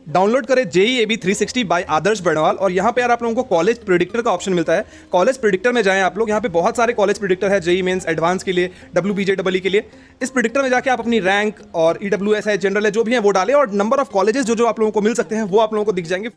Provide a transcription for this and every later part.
Download करें JEE 360 bye आदर्श बर्णवाल और यहाँ पे यार आप लोगों को कॉलेज प्रेडिक्टर का ऑप्शन मिलता है। कॉलेज प्रेडिक्टर में जाएं आप लोग, यहाँ पे बहुत सारे कॉलेज प्रेडिक्टर है, JEE मेंस, एडवांस के लिए, WBJEE के लिए। इस प्रेडिक्टर में जाके आप अपनी रैंक और EWS है, जनरल है, जो भी है वो डालें और नंबर ऑफ कॉलेजेस जो आप लोगों को मिल सकते हैं वो आप लोगों को दिख जाएंगे।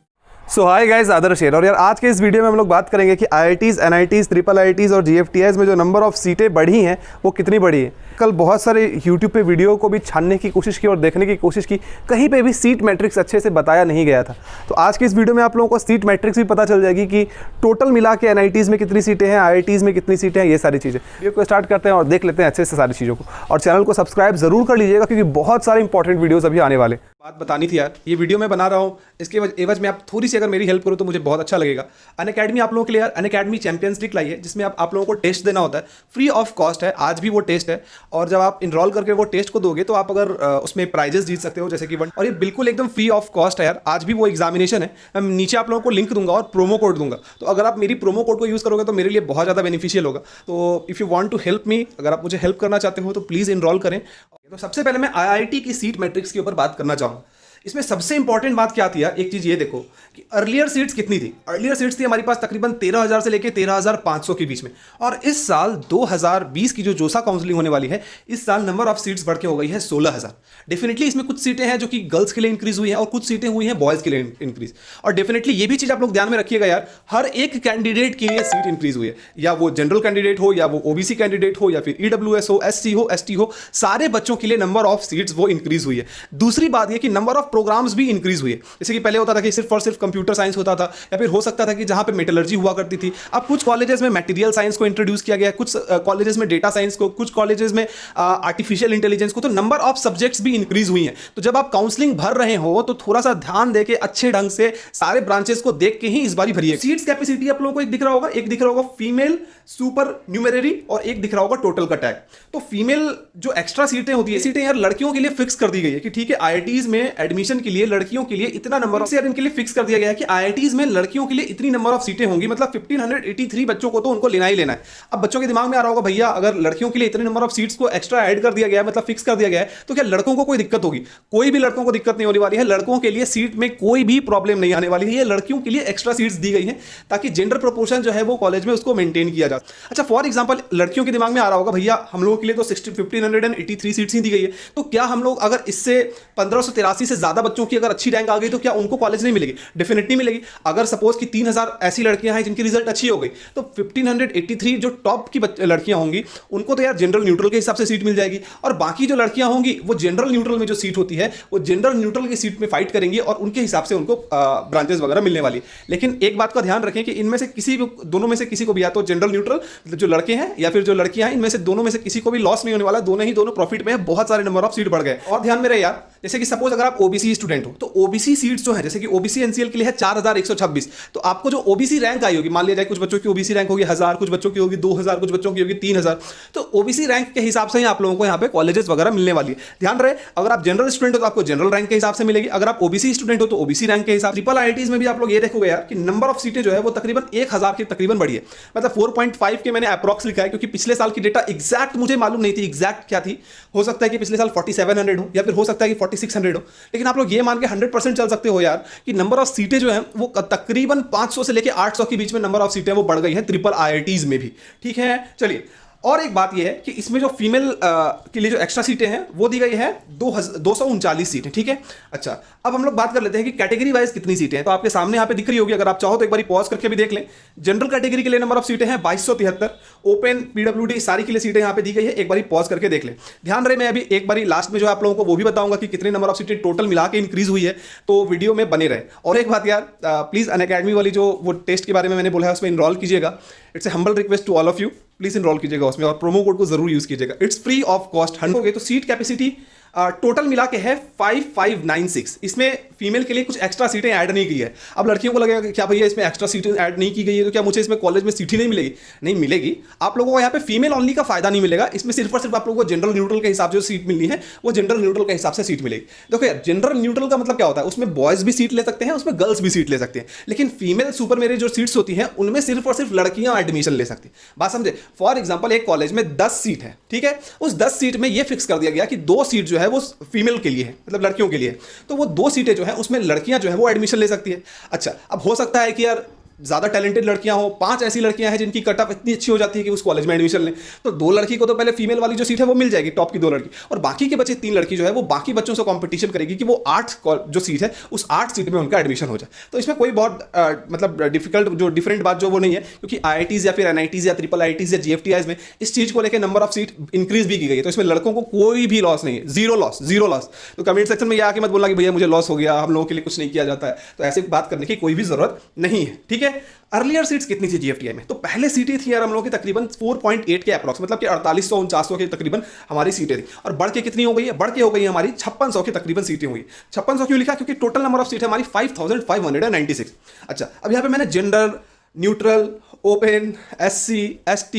सो हाय गाइस, आदर्श शेर। और यार आज के इस वीडियो में हम लोग बात करेंगे कि IITs, NITs, ट्रिपल IITs और GFTIs में जो नंबर ऑफ सीटें बढ़ी हैं वो कितनी बढ़ी है। कल बहुत सारे YouTube पे वीडियो को भी छानने की कोशिश की और देखने की कोशिश की, कहीं पे भी सीट मैट्रिक्स अच्छे से बताया नहीं गया था। तो आज के इस वीडियो में आप लोगों को सीट मैट्रिक्स भी पता चल जाएगी कि टोटल मिला के NITs में कितनी सीटें हैं, IITs में कितनी सीटें हैं, ये सारी चीज़ें। वीडियो को स्टार्ट करते हैं और देख लेते हैं अच्छे से सारी चीज़ों को। और चैनल को सब्सक्राइब जरूर कर लीजिएगा क्योंकि बहुत सारे इंपॉर्टेंट वीडियोज़ अभी आने वाले। बात बतानी थी यार, ये वीडियो मैं बना रहा हूँ, इसके एवज में आप थोड़ी सी अगर मेरी हेल्प करो तो मुझे बहुत अच्छा लगेगा। अनअकैडमी आप लोगों के लिए यार अनअकैडमी चैंपियंस लीग लाई है, जिसमें आप लोगों को टेस्ट देना होता है, फ्री ऑफ कॉस्ट है। आज भी वो टेस्ट है और जब आप इनरोल करके वो टेस्ट को दोगे तो आप अगर उसमें प्राइजेस जीत सकते हो, जैसे कि और ये बिल्कुल एकदम फ्री ऑफ कॉस्ट है यार। आज भी वो एग्जामिनेशन है, मैं नीचे आप लोगों को लिंक दूंगा और प्रोमो कोड दूंगा। तो अगर आप मेरी प्रोमो कोड को यूज़ करोगे तो मेरे लिए बहुत ज़्यादा बेनिफिशियल होगा। तो if you want to help me, अगर आप मुझे हेल्प करना चाहते हो तो प्लीज़ इनरोल करें। तो सबसे पहले मैं IIT की सीट मैट्रिक्स के ऊपर बात करना चाहूँगा। इसमें सबसे इंपॉर्टेंट बात क्या थी यार, एक चीज़ ये देखो कि अर्लियर सीट्स कितनी थी। अर्लियर सीट्स थी हमारे पास तकरीबन 13,000 से लेके 13,500 के बीच में। और इस साल 2020 की जो जोसा काउंसलिंग होने वाली है, इस साल नंबर ऑफ सीट्स बढ़ के हो गई है 16,000। डेफिनेटली इसमें कुछ सीटें हैं जो कि गर्ल्स के लिए इंक्रीज हुई हैं और कुछ सीटें हुई हैं बॉयज़ के लिए इंक्रीज। और डेफिनेटली ये भी चीज़ आप लोग ध्यान में रखिएगा यार, हर एक कैंडिडेट के लिए सीट इंक्रीज हुई है, या वो जनरल कैंडिडेट हो, या वो OBC कैंडिडेट हो, या फिर EWS हो, SC हो, ST हो, सारे बच्चों के लिए नंबर ऑफ सीट्स वो इंक्रीज हुई है। दूसरी बात ये कि नंबर ऑफ प्रोग्राम्स भी इंक्रीज हुई है। जैसे कि पहले होता था कि सिर्फ और सिर्फ कंप्यूटर साइंस होता था, या फिर हो सकता था कि जहां पे मेटलर्जी हुआ करती थी। अब कुछ कॉलेजेस में मटेरियल साइंस को इंट्रोड्यूस किया गया है, कुछ कॉलेजेस में डेटा साइंस को, कुछ कॉलेजेस में आर्टिफिशियल इंटेलिजेंस को। तो नंबर ऑफ सब्जेक्ट्स भी इंक्रीज हुई हैं। तो जब आप काउंसलिंग भर रहे हो तो थोड़ा सा ध्यान देके अच्छे ढंग से सारे ब्रांचेस को देख के ही इस बारी भरिए। सीट्स कैपेसिटी आप लोगों को एक दिख रहा होगा फीमेल सुपर न्यूमेररी और एक दिख रहा होगा टोटल का टैग। तो फीमेल जो एक्स्ट्रा सीटें होती है, सीटें यार लड़कियों के लिए फिक्स कर दी गई है कि ठीक है IITs में एडमिशन के लिए लड़कियों के लिए इतना नंबर ऑफ, इनके लिए फिक्स कर दिया गया है कि IITs में लड़कियों के लिए इतनी नंबर ऑफ सीटें होंगी, मतलब 1583 बच्चों को तो उनको लेना ही लेना है। अब बच्चों के दिमाग में आ रहा होगा, भैया अगर लड़कियों के लिए इतने नंबर ऑफ सीट्स को एक्स्ट्रा ऐड कर दिया गया है, मतलब फिक्स कर दिया गया है, तो क्या लड़कों को कोई दिक्कत होगी? कोई भी लड़कों को दिक्कत नहीं होने वाली है। लड़कों के लिए सीट में कोई भी प्रॉब्लम नहीं आने वाली है। ये लड़कियों के लिए एक्स्ट्रा सीट्स दी गई हैं ताकि जेंडर प्रोपोर्शन जो है वो कॉलेज में उसको मेंटेन किया जाए। अच्छा, फॉर एग्जांपल लड़कियों के दिमाग में आ रहा होगा, भैया हम लोगों के लिए तो 1583 सीट्स ही दी गई है, तो क्या हम लोग अगर इससे 1583 से ज्यादा बच्चों की अगर अच्छी रैंक आ गई तो क्या उनको कॉलेज नहीं मिलेगी? डेफिनेटली मिलेगी। अगर सपोज कि 3,000 ऐसी लड़कियां हैं जिनकी रिजल्ट अच्छी हो गई, तो 1583 जो टॉप की लड़कियां होंगी उनको तो यार जनरल न्यूट्रल के हिसाब से सीट मिल जाएगी। और बाकी जो लड़कियां होंगी वो जनरल न्यूट्रल में जो सीट होती है वो जनरल न्यूट्रल की सीट में फाइट करेंगी और उनके हिसाब से उनको ब्रांचेस वगैरह मिलने वाली। लेकिन एक बात का ध्यान रखें कि इनमें से किसी दोनों में से किसी को भी, या तो जनरल न्यूट्रल जो लड़के हैं या फिर जो लड़कियां हैं, इनमें से दोनों में से किसी को भी लॉस नहीं होने वाला। दोनों प्रॉफिट में है। बहुत सारे नंबर ऑफ सीट बढ़ गए। और ध्यान में रहे यार, जैसे कि सपोज अगर आप OBC स्टूडेंट हो तो OBC सीट्स जो है, जैसे कि OBC NCL के लिए है 4126, तो आपको जो OBC रैंक आई होगी, मान लिया जाए कुछ बच्चों की OBC रैंक होगी 1000, कुछ बच्चों की होगी 2000, कुछ बच्चों की होगी 3000, तो OBC रैंक के हिसाब से ही आप लोगों को यहाँ पे कॉलेजेस वगैरह मिलने वाली है। ध्यान रहे, अगर आप जनरल स्टूडेंट हो तो आपको जनरल रैंक के हिसाब से मिलेगी, अगर आप OBC स्टूडेंट हो तो OBC रैंक के हिसाब से। ट्रिपल IITs में भी आप लोग ये देखोगे यार कि नंबर ऑफ सीटें जो है वो तकरीबन 1000 की तकरीबन बढ़ी है। मतलब 4.5 के मैंने अप्रॉक्स लिखा है क्योंकि पिछले साल की डेटा एग्जैक्ट मुझे मालूम नहीं थी एग्जैक्ट क्या थी। हो सकता है कि पिछले साल 4700 हो या फिर हो सकता है कि 4600 हो, लेकिन आप लोग ये मान के 100% चल सकते हो यार कि नंबर ऑफ सीटें जो हैं वो तकरीबन 500 से लेके 800 के बीच में नंबर ऑफ सीटें वो बढ़ गई हैं ट्रिपल IITs में भी। ठीक है, चलिए और एक बात यह है कि इसमें जो फीमेल के लिए जो एक्स्ट्रा सीटें हैं वो दी गई है 239 सीटें। ठीक है, अच्छा अब हम लोग बात कर लेते हैं कि कैटेगरी वाइज कितनी सीटें हैं। तो आपके सामने यहाँ पे दिख रही होगी, अगर आप चाहो तो एक बार पॉज करके भी देख लें। जनरल कैटेगरी के लिए नंबर ऑफ सीटें हैं 2273, ओपन PWD सारी के लिए सीटें यहाँ पे दी गई है। एक बार पॉज करके देख लें। ध्यान रहे, मैं अभी एक बार लास्ट में जो आप लोगों को वो भी बताऊंगा कि कितने नंबर ऑफ सीटें टोटल मिला के इंक्रीज हुई है, तो वीडियो में बने रहे। और एक बात यार, प्लीज अनअकैडमी वाली जो वो टेस्ट के बारे में मैंने बोला है उसमें इनरोल कीजिएगा। It's a humble request to all of you, please enrol कीजिएगा उसमें और प्रोमो कोड को जरूर यूज कीजिएगा। इट्स फ्री ऑफ कॉस्ट 100 हो गए। तो सीट कैपेसिटी टोटल मिला के है 5596। इसमें फीमेल के लिए कुछ एक्स्ट्रा सीटें ऐड नहीं की है। अब लड़कियों को लगेगा कि क्या भैया इसमें एक्स्ट्रा सीटें ऐड नहीं की गई है तो क्या मुझे इसमें कॉलेज में सीट ही नहीं मिलेगी? नहीं मिलेगी। आप लोगों को यहाँ पे फीमेल ओनली का फायदा नहीं मिलेगा। इसमें सिर्फ और सिर्फ आप लोगों को जनरल न्यूट्रल के हिसाब से सीट मिलनी है, वो जनरल न्यूट्रल के हिसाब से सीट मिलेगी। देखो यार, जनरल न्यूट्रल का मतलब क्या होता है, उसमें बॉयज भी सीट ले सकते हैं, उसमें गर्ल्स भी सीट ले सकते हैं, लेकिन फीमेल सुपर मेरी जो सीट्स होती हैं उनमें सिर्फ और सिर्फ लड़कियां एडमिशन ले सकती हैं। बात समझे? फॉर एग्जाम्पल एक कॉलेज में 10 सीट है, ठीक है, उस 10 सीट में यह फिक्स कर दिया गया कि 2 सीट जो है वो फीमेल के लिए है, मतलब लड़कियों के लिए। तो वो 2 सीटें जो है उसमें लड़कियां जो है वो एडमिशन ले सकती है। अच्छा, अब हो सकता है कि यार ज़्यादा टैलेंटेड लड़कियां हो, 5 ऐसी लड़कियां हैं जिनकी कट ऑफ इतनी अच्छी हो जाती है कि उस कॉलेज में एडमिशन लें, तो 2 लड़की को तो पहले फीमेल वाली जो सीट है वो मिल जाएगी, टॉप की 2 लड़की, और बाकी के बचे 3 लड़की जो है वो बाकी बच्चों से कंपटीशन करेगी कि वो 8 जो सीट है उस 8 सीट में उनका एडमिशन हो जाए। तो इसमें कोई बहुत मतलब डिफरेंट बात जो वो नहीं है, क्योंकि IITs या फिर NITs या IIITs या GFTIs में इस चीज़ को लेकर नंबर ऑफ सीट इंक्रीज भी की गई है। तो इसमें लड़कों को कोई भी लॉस नहीं है, जीरो लॉस। तो कमेंट सेक्शन में ये आके मत बोलना कि भैया मुझे लॉस हो गया, हम लोगों के लिए कुछ नहीं किया जाता है, तो ऐसे बात करने की कोई भी जरूरत नहीं है, ठीक है। अर्लियर सीट्स कितनी थी GFTI में? तो पहले सीटें थी यार हम लोगों की तकरीबन 4.8 के अप्रॉक्स, मतलब कि 4800-4900 के तकरीबन हमारी सीटें थी, और बढ़ के कितनी हो गई है? बढ़ के हो गई है हमारी 5600 की तकरीबन सीटें हुई। 5600 क्यों लिखा? क्योंकि टोटल नंबर ऑफ सीट है हमारी 5596। अच्छा, अब यहाँ पे मैंने gender, neutral, open, SC, ST,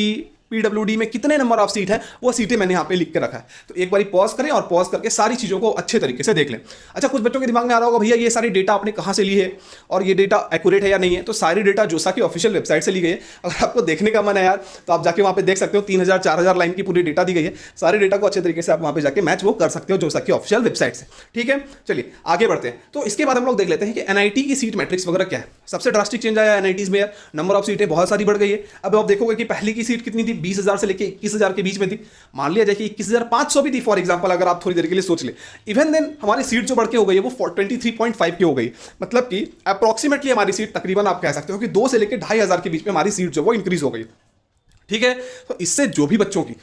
PWD में कितने नंबर ऑफ सीट है वो सीटें मैंने यहाँ पे लिख के रखा है। तो एक बार पॉज करें और पॉज करके सारी चीज़ों को अच्छे तरीके से देख लें। अच्छा, कुछ बच्चों के दिमाग में आ रहा होगा भैया ये सारी डेटा आपने कहाँ से ली है और ये डेटा एक्यूरेट है या नहीं है? तो सारी डेटा जोसा की ऑफिशियल वेबसाइट से ली गई है। अगर आपको देखने का मन है यार तो आप जाके वहाँ पे देख सकते हो, 3000-4000 लाइन की पूरी डेटा दी गई है। सारे डेटा को अच्छे तरीके से आप वहाँ पे जाके मैच वो कर सकते हो जोसा की ऑफिशियल वेबसाइट से, ठीक है। चलिए आगे बढ़ते हैं। तो इसके बाद हम लोग देख लेते हैं कि NIT की सीट मैट्रिक्स वगैरह क्या है। सबसे ड्रास्टिक चेंज आया NITs में यार, नंबर ऑफ सीटें बहुत सारी बढ़ गई है। अब आप देखोगे कि पहली की सीट कितनी थी? 20,000 से लेकर 21,000 के बीच में थी। मान लिया जाए कि 21,500 भी थी फॉर एग्जांपल, अगर आप थोड़ी देर के लिए सोच ले। इवन देन हमारी सीट जो बढ़ के हो गई है वो 23.5 की हो गई, मतलब कि अप्रॉक्सीमेटली हमारी सीट तकरीबन आप कह सकते हो कि 2 से लेकर 2,500 के बीच में हमारी सीट जो वो इंक्रीज हो गई, ठीक है। तो इससे जो भी बच्चों की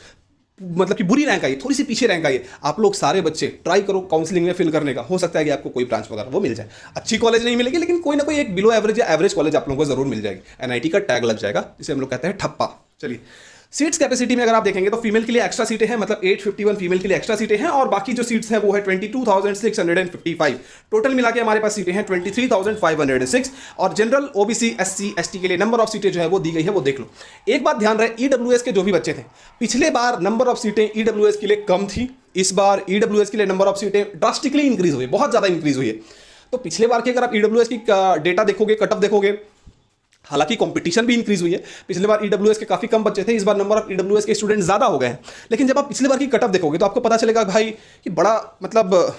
मतलब कि बुरी रैंक आई, थोड़ी सी पीछे रैंक आई, आप लोग सारे बच्चे ट्राई करो काउंसलिंग में फिल करने का। हो सकता है कि आपको कोई ब्रांच वगैरह वो मिल जाए। अच्छी कॉलेज नहीं मिलेगी लेकिन कोई ना कोई एक बिलो एवरेज या एवरेज कॉलेज आप लोगों को जरूर मिल जाएगी। NIT का टैग लग जाएगा, जिसे हम लोग कहते हैं ठप्पा। चलिए, सीट्स कैपेसिटी में अगर आप देखेंगे तो फीमेल के लिए एक्स्ट्रा सीटें हैं, मतलब 851 फीमेल के लिए एक्स्ट्रा सीटें हैं, और बाकी जो सीट्स हैं वो है 22,655। टोटल मिला के हमारे पास सीटें हैं 23,506, और जनरल, OBC, SC, ST के लिए नंबर ऑफ सीटें जो है वो दी गई है, वो देख लो। एक बात ध्यान रहे, EWS के जो भी बच्चे थे, पिछले बार नंबर ऑफ सीटें EWS के लिए कम थी, इस बार EWS के लिए नंबर ऑफ सीटें ड्रास्टिकली इंक्रीज हुई, बहुत ज्यादा इंक्रीज हुई है। तो पिछले बार की अगर आप EWS की डेटा देखोगे, कटअप देखोगे, हालांकि कंपटीशन भी इंक्रीज हुई है। पिछले बार EWS के काफी कम बच्चे थे, इस बार नंबर ऑफ EWS के स्टूडेंट ज्यादा हो गए हैं। लेकिन जब आप पिछले बार की कटअप देखोगे तो आपको पता चलेगा भाई कि बड़ा मतलब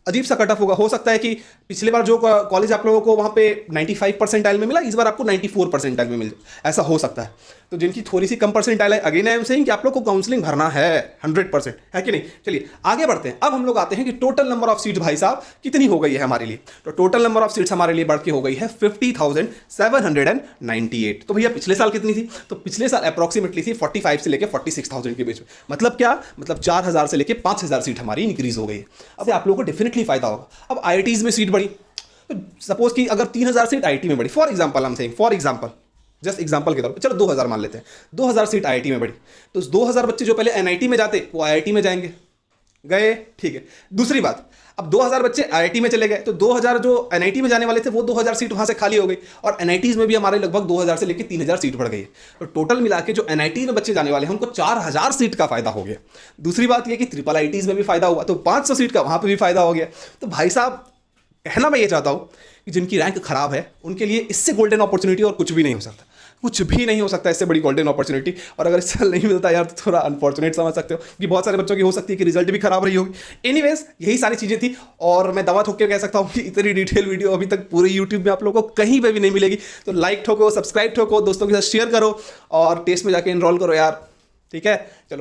अजीब सा कट ऑफ होगा। हो सकता है कि पिछले बार जो कॉलेज आप लोगों को वहाँ पे 95 परसेंटाइल में मिला, इस बार आपको 94 परसेंटाइल में मिल जाए, ऐसा हो सकता है। तो जिनकी थोड़ी सी कम परसेंटाइल है, अगेन आई एम सेइंग कि आप लोग को काउंसलिंग भरना है 100%, है कि नहीं। चलिए आगे बढ़ते हैं। अब हम लोग आते हैं कि टोटल नंबर ऑफ सीट भाई साहब कितनी हो गई है हमारे लिए। तो टोटल नंबर ऑफ सीट्स हमारे लिए बढ़ के हो गई है 50,798। तो भैया पिछले साल कितनी थी? तो पिछले साल अप्रॉक्सीमेटली थी 45 से लेकर 46,000 के बीच में। मतलब क्या? मतलब 4,000 से लेकर 5,000 सीट हमारी इंक्रीज हो गई है। अब आप लोगों को डेफिनेटली फायदा होगा। अब IITs में सीट बढ़ी, तो सपोज कि अगर 3,000 सीट IIT में बढ़ी, for example I am saying, for example, just example के तौर पर, चलो 2,000 मान लेते हैं, 2,000 सीट IIT में बढ़ी, तो 2,000 बच्चे जो पहले NIT में जाते वो IIT में जाएंगे, गए, ठीक है। दूसरी बात, अब 2,000 बच्चे IIT में चले गए, तो 2,000 जो NIT में जाने वाले थे वो 2,000 सीट वहां से खाली हो गई, और NITs में भी हमारे लगभग 2,000 से लेकर 3,000 सीट बढ़ गई है। तो टोटल मिला के जो NIT में बच्चे जाने वाले हैं उनको 4,000 सीट का फायदा हो गया। दूसरी बात ये कि IIITs में भी फायदा हुआ, तो 500 सीट का वहां पर भी फायदा हो गया। तो भाई साहब कहना मैं ये चाहता हूं कि जिनकी रैंक खराब है उनके लिए इससे गोल्डन अपॉर्चुनिटी और कुछ भी नहीं हो सकता, कुछ भी नहीं हो सकता इससे बड़ी गोल्डन अपॉर्चुनिटी। और अगर इससे नहीं मिलता यार तो थोड़ा अनफॉर्चुनेट समझ सकते हो कि बहुत सारे बच्चों की हो सकती है कि रिजल्ट भी खराब रही होगी। एनीवेज यही सारी चीज़ें थी, और मैं दवा ठोक के कह सकता हूँ कि इतनी डिटेल वीडियो अभी तक पूरे यूट्यूब में आप लोगों को कहीं पर भी नहीं मिलेगी। तो लाइक ठोको, सब्सक्राइब ठोको, दोस्तों के साथ शेयर करो, और टेस्ट में जाके इनरोल करो यार, ठीक है। चलो।